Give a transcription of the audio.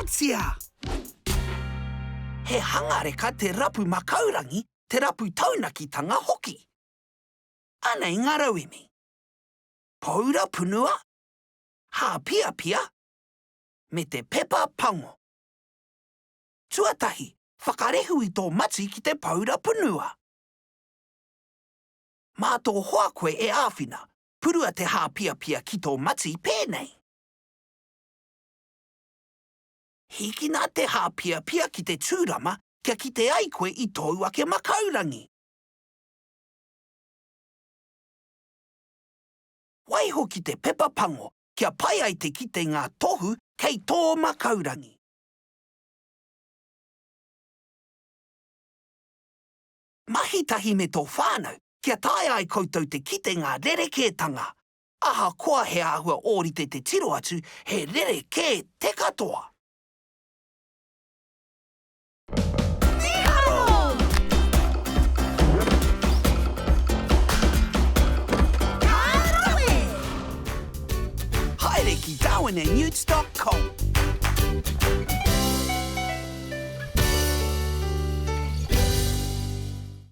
Gratia! He hangareka te rapu makaurangi, te rapu taunakitanga hoki. Anei ngā rauemi. Paura punua, hāpia pia, me te pepa pango. Tuatahi, whakarehu I tō mati ki te paura punua. Mā tō hoa koe e āwhina, purua te hāpia pia ki tō mati pēnei. Hiki nā te hāpia pia ki te tūrama kia ki te ai koe I tōu ake makaurangi. Waiho ki te pepa pango kia pai ai te kite ngā tohu kei tō makaurangi. Mahitahi me tō whānau kia tae ai koutou te kite ngā rerekētanga. Aha koa he āhua ōrite te tiro atu he rerekē te katoa. Haere ki Darwin and Newts.com.